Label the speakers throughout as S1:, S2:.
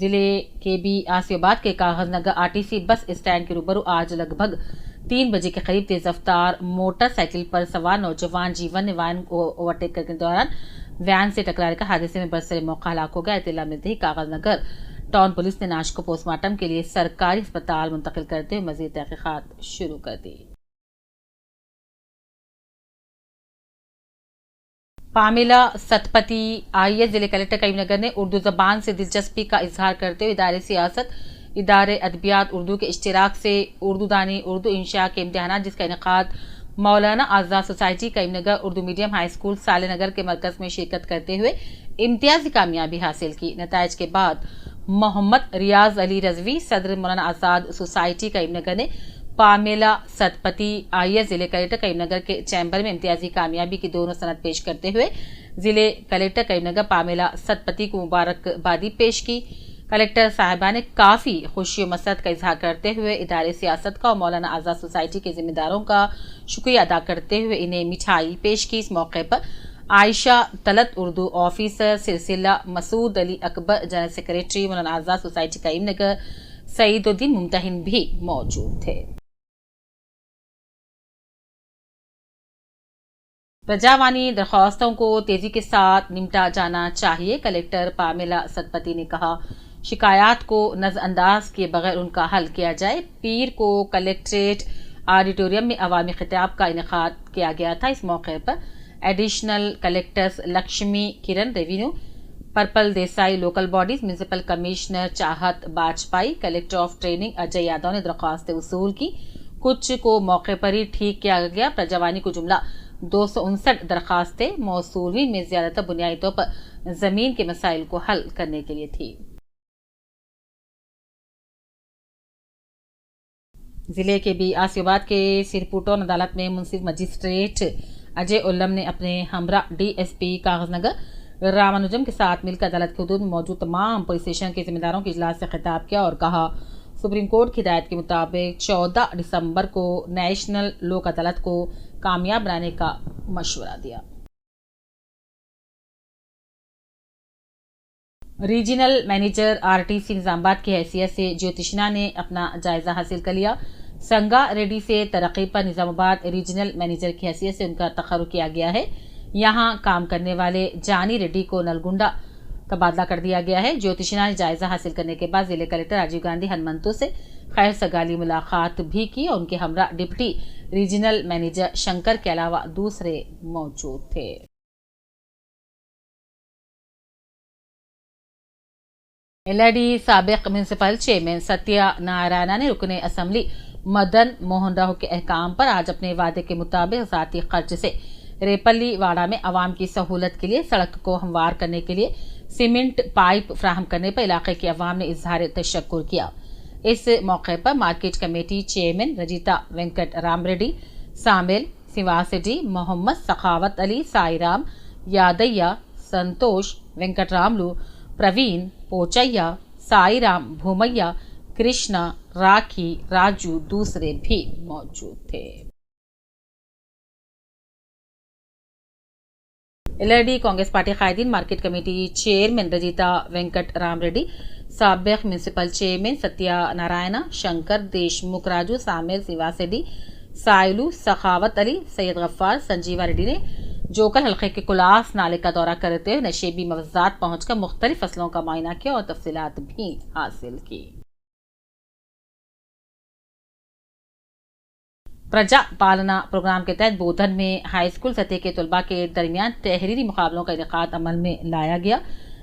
S1: ضلع کے بی آسیاباد کے کاغذ نگر RTC بس اسٹینڈ کے روبرو آج لگ بھگ 3 بجے کے قریب تیز رفتار موٹر سائیکل پر سوار نوجوان جیون نے وین کو اوورٹیک کرنے کے دوران وین سے ٹکرانے کا حادثے میں برسر موقع ہلاک ہو گیا۔ اطلاع ملتے ہی کاغذ نگر ٹاؤن پولیس نے لاش کو پوسٹ مارٹم کے لیے سرکاری اسپتال منتقل کرتے ہوئے مزید تحقیقات شروع کر دی۔ پامیلا ستپتی IAS ضلع کلکٹر کریم نگر نے اردو زبان سے دلچسپی کا اظہار کرتے ہوئے ادارے سیاست، ادارے ادبیات اردو کے اشتراک سے اردو دانی اردو انشاء کے امتحانات جس کا انعقاد Maulana Azad society Karimnagar Urdu medium high school Sale Nagar کے مرکز میں شرکت کرتے ہوئے امتیازی کامیابی حاصل کی۔ نتائج کے بعد محمد ریاض علی رضوی صدر مولانا آزاد سوسائٹی کریم نگر نے پامیلا ستپتی IAS ضلع کلکٹر کریم نگر کے چیمبر میں امتیازی کامیابی کی دونوں سند پیش کرتے ہوئے ضلع کلکٹر کریم نگر پامیلا ستپتی کو مبارکبادی پیش کی۔ کلکٹر صاحبہ نے کافی خوشی و مسرت کا اظہار کرتے ہوئے ادارے سیاست کا اور مولانا آزاد سوسائٹی کے ذمہ داروں کا شکریہ ادا کرتے ہوئے انہیں مٹھائی پیش کی۔ اس موقع پر عائشہ طلعت اردو آفیسر سلسلہ، مسعود علی اکبر جنرل سیکریٹری مولانا آزاد سوسائٹی کریم نگر، سعید الدین ممتحن بھی موجود تھے۔ پرجاوانی درخواستوں کو تیزی کے ساتھ نمٹا جانا چاہیے۔ کلکٹر پامیلا ستپتی نے کہا، شکایات کو نظر انداز کیے بغیر ان کا حل کیا جائے۔ پیر کو کلکٹریٹ آڈیٹوریم میں عوامی خطاب کا انعقاد کیا گیا تھا۔ اس موقع پر ایڈیشنل کلکٹرز لکشمی کرن، revenue purple Desai, local bodies municipal commissioner چاہت باجپائی، کلکٹر آف ٹریننگ اجے یادو نے درخواستیں وصول کی۔ کچھ کو موقع پر ہی ٹھیک کیا گیا۔ پرجاوانی کو جملہ 259 درخواستیں موصول ہوئی میں زیادہ تر بنیادی طور پر زمین کے مسائل کو حل کرنے کے لیے تھی۔ ضلع کے بی آسیاباد کے سرپوٹون عدالت میں منصف مجسٹریٹ اجے علم نے اپنے ہمراہ DSP کاغذ نگر رامانجم کے ساتھ مل کر عدالت کی حدود میں موجود تمام پولیس اسٹیشن کے ذمہ داروں کے اجلاس سے خطاب کیا اور کہا، سپریم کورٹ کی ہدایت کے مطابق 14 دسمبر کو نیشنل لوک عدالت کو کامیاب بنانے کا مشورہ دیا۔ ریجنل مینیجر RTC نظام آباد کی حیثیت سے جیوتشنا نے اپنا جائزہ حاصل کر لیا۔ سنگا ریڈی سے ترقی پر نظام آباد ریجنل مینیجر کی حیثیت سے ان کا تقرر کیا گیا ہے۔ یہاں کام کرنے والے جانی ریڈی کو نلگنڈا تبادلہ کر دیا گیا ہے۔ جیوتشنا نے جائزہ حاصل کرنے کے بعد ضلع کلکٹر راجیو گاندھی ہنمنتو سے خیر سگالی ملاقات بھی کی اور ان کے ہمراہ ڈپٹی ریجنل مینیجر شنکر کے علاوہ دوسرے موجود تھے۔ LID سابق میونسپل چیئرمین ستیہ نارائنا نے رکن اسمبلی مدن موہن راؤ کے احکام پر آج اپنے وعدے کے مطابق ذاتی خرچ سے ریپلی واڑہ میں عوام کی سہولت کے لیے سڑک کو ہموار کرنے کے لیے سیمنٹ پائپ فراہم کرنے پر علاقے کے عوام نے اظہار تشکر کیا۔ اس موقع پر market committee chairman Rajitha Venkat Ram Reddy, سامیل سیواسیڈی، محمد سخاوت علی، سائی رام یادیہ، سنتوش وینکٹ راملو، پروین پوچیا، سائی رام بھومیا، کرشنا، راکھی، راجو دوسرے بھی موجود تھے۔ LID کانگریس پارٹی قائدین market committee chairman Rajitha Venkat Ram Reddy, سابق میونسپل چیئرمین ستیہ نارائنا، شنکر دیشمکھ، راجو، سامیل سیواسیڈی، سائلو، سخاوت علی، سید غفار، سنجیوا ریڈی نے جوکل حلقے کے کلاس نالے کا دورہ کرتے ہوئے نشیبی مفضات پہنچ کر مختلف فصلوں کا معائنہ کیا اور تفصیلات بھی حاصل کی۔ پرجا پالنا پروگرام کے تحت بودھن میں ہائی اسکول سطح کے طلباء کے درمیان تحریری مقابلوں کا انعقاد عمل میں لایا گیا،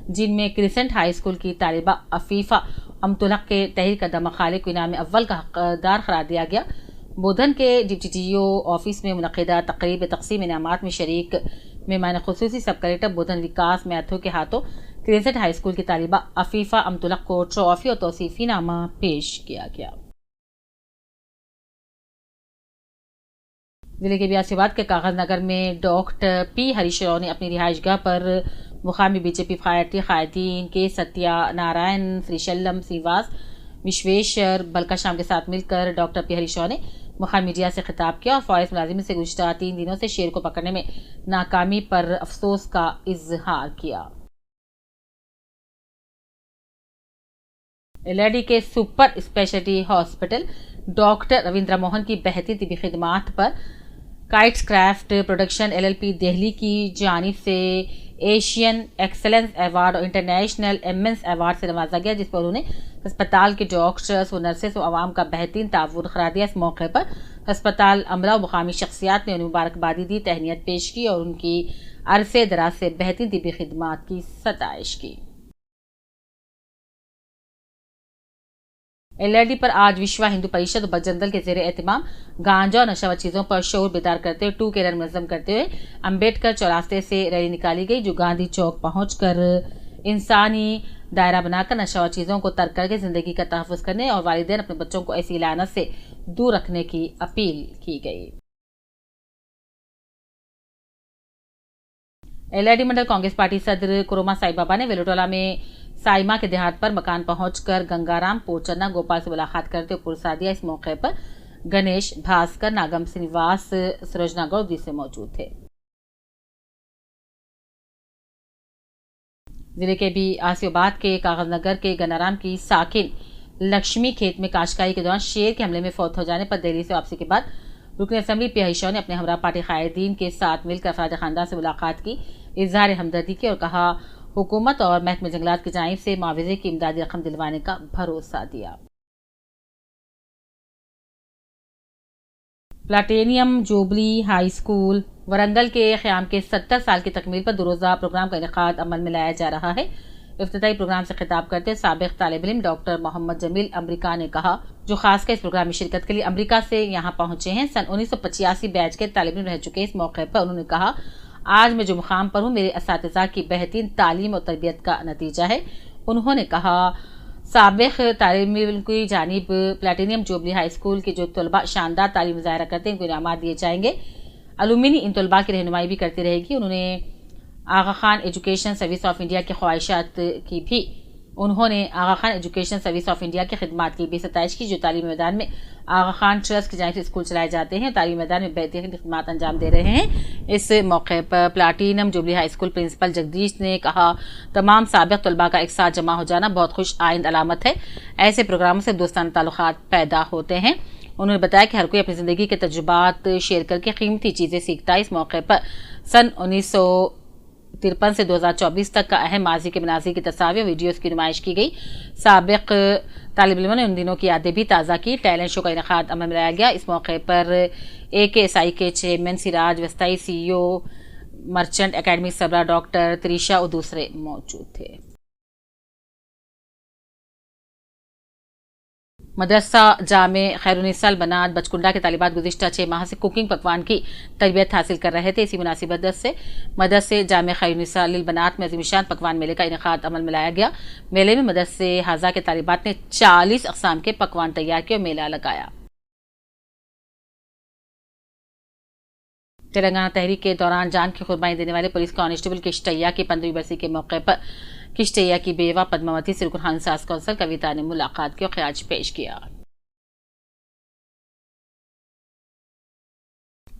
S1: جن میں کرسنٹ ہائی اسکول کی طالبہ عفیفہ امتلق کے تحریر کردہ مقالے کو انعام اول کا حقدار قرار دیا گیا۔ بودھن کے ڈپٹی TO آفس میں منعقدہ تقریب تقسیم انعامات میں شریک مہمان خصوصی سب کلکٹر بودھن وکاس میتھو کے ہاتھوں کرسنٹ ہائی اسکول کی طالبہ عفیفہ امتلق کو ٹرافی اور توصیفی نامہ پیش کیا گیا۔ ضلع کے بیاسیاباد کے کاغذ نگر میں ڈاکٹر P ہریش راؤ نے اپنی رہائش گاہ پر مقامی BJP پارٹی قائدین کے ستیہ نارائن، سریشلم سیواس، وشویشر بلکاشام کے ساتھ مل کر ڈاکٹر P ہریش راؤ نے مقامی میڈیا سے خطاب کیا اور فوریسٹ ملازمین سے گزشتہ 3 دنوں سے شیر کو پکڑنے میں ناکامی پر افسوس کا اظہار کیا۔ एलआईडी के super speciality hospital doctor Ravindra Mohan की बेहतरीन तिबी खिदमात पर kites craft production LLP Delhi की जानिब से एशियन एक्सेलेंस अवार्ड और इंटरनेशनल एमएस अवार्ड से नवाजा गया, जिस पर उन्होंने अस्पताल के डॉक्टर्स व नर्सेस और आवाम का बेहतरीन ताउन करार दिया। इस मौके पर अस्पताल अमला और मुकामी शख्सियात ने उन्हें मुबारकबादी दी, तहनीत पेश की और उनकी अरसे दराज से बेहतरीन तिबी खिदमात की सताइश की। एलआईडी पर आज विश्व हिंदू परिषद और बजरंग दल के जेर एहतमाम गांजा और नशावर चीजों पर शोर बेदार करते हुए 2 के रन मुनज़्ज़म करते हुए अम्बेडकर चौरास्ते से रैली निकाली गई, जो गांधी चौक पहुंचकर इंसानी दायरा बनाकर नशावर चीजों को तर्क करके जिंदगी का तहफ़्फ़ुज़ करने और वालिदैन अपने बच्चों को ऐसी लानत से दूर रखने की अपील की गई। एलआईडी मंडल कांग्रेस पार्टी सदर कुरोमा साई बाबा ने वेलोटोला में साइमा के देहात पर मकान पहुंचकर गंगाराम पोचन्ना गोपाल से मुलाकात करते हुए पुरस्कार दिया। इस मौके पर गणेश, भास्कर, नागम श्रीनिवास, सरोजना गौड़ से मौजूद थे। जिले के भी आसियाबाद के कागजनगर के गनाराम की साकिन लक्ष्मी खेत में काश्तकारी के दौरान शेर के हमले में फौत हो जाने पर दिल्ली से वापसी के बाद रुकन असेंबली पियाहिशा ने अपने हमरा पार्टी कायदीन के साथ मिलकर अफराद खानदान से मुलाकात की, इजहार हमदर्दी की और कहा हुकूमत और महकमे जंगलात की जानिब से मुआवजे की इमदादी रकम दिलवाने का भरोसा दिया। प्लाटेनियम जुबली हाई स्कूल वरंगल के क़याम के 70 साल की तकमील पर 2 रोज़ा प्रोग्राम का इनेकाद अमल में लाया जा रहा है। इफ्तिताई प्रोग्राम से खिताब करते साबिक तालिब इल्म डॉक्टर मोहम्मद जमील अमरीका ने कहा, जो खासकर इस प्रोग्राम में शिरकत के लिए अमरीका से यहाँ पहुंचे हैं। सन 1985 बैच के तालिब इल्म रह चुके। इस मौके पर उन्होंने कहा, आज मैं जो मुकाम पर हूँ मेरे असातिज़ा की बेहतरीन तालीम और तरबियत का नतीजा है। उन्होंने कहा, साबिक तालिब इल्म की जानिब प्लेटिनियम जुबली हाई स्कूल के जो तलबा शानदार तालीम ज़ाहिर करते हैं उनको इनामात दिए जाएंगे। अलुमिनी इन तलबा की रहनुमाई भी करती रहेगी। उन्होंने Aga Khan education service of India की ख्वाहिशात की भी उन्होंने Aga Khan education service of India की खिदमात की भी सताइश की, जो तालीमी मैदान में आगा खान ट्रस्ट की जानिब से स्कूल चलाए जाते हैं, तालीमी मैदान में बेहतरीन खिदमात अंजाम दे रहे हैं। इस मौके पर platinum jubilee high school principal Jagdish ने कहा, तमाम साबिक तलबा का एक साथ जमा हो जाना बहुत खुश आइंद अलामत है। ऐसे प्रोग्रामों से दोस्ताना ताल्लुकात पैदा होते हैं। उन्होंने बताया कि हर कोई अपनी जिंदगी के तजुर्बात शेयर करके कीमती चीजें सीखता है। इस मौके पर सन 1953 से 2024 तक का अहम माजी के मनाज़िर की तस्वीर वीडियोस की नुमाइश की गई। साबिक तालिब इल्मों ने उन दिनों की यादें भी ताज़ा की। टैलेंट शो का इनेकाद अमल में लाया गया। इस मौके पर AKSI के चेयरमैन सिराज वस्ताई, CEO मर्चेंट एकेडमी सबरा डॉक्टर त्रिशा और दूसरे मौजूद थे। मदरसा जामे खैरुनिसा बनात बचकुंडा के तालिबात गुज़िश्ता 6 माह से कुकिंग पकवान की तरबियत हासिल कर रहे थे। इसी मुनासिबत से मदरसे जामे खैरुनिसा बनात में अज़ीमशान पकवान मेले का इनेकाद अमल में लाया गया। मेले में मदरसे हाजा के तालिबात ने 40 अक़साम के पकवान तैयार किए और मेला लगाया। तेलंगाना तहरीक के दौरान जान की कुर्बानी देने वाले पुलिस कांस्टेबल किश्तैया की 15वीं बरसी के मौके पर किश्तैया की बेवा पद्मावती से रुकन सास कौंसल कविता ने मुलाकात की और ख्याज पेश किया।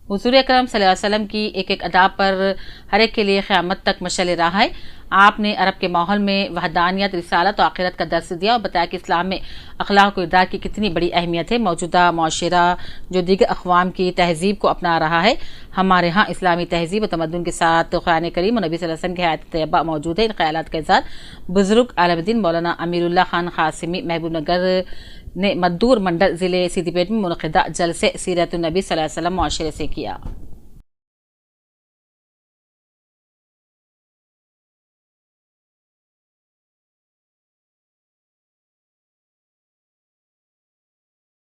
S1: हुज़ूर अकरम सल्लल्लाहु अलैहि वसल्लम की एक अदा पर हर एक के लिए क़यामत तक मशअल राह है। आपने अरब के माहौल में वहदानियत, रिसालत और आखिरत का दर्स दिया और बताया कि इस्लाम में अखलाक और इरदाद की कितनी बड़ी अहमियत है। मौजूदा मुआशरा जो दीगर अक़वाम की तहजीब को अपना रहा है, हमारे यहाँ इस्लामी तहजीब और तमद्दुन के साथ कुरान करीम और नबी सल्लल्लाहु अलैहि वसल्लम की हयात तैयबा मौजूद है। इन ख़यालात का इज़हार बुज़ुर्ग आलमदीन मौलाना अमीरुल्लाह खान क़ासिमी महबूब नगर ने मद्दूर मंडल ज़िले सिद्दीपेट में मुनक़िदा जलसे सीरत नबी सल्लल्लाहु अलैहि वसल्लम मुआशरे से किया।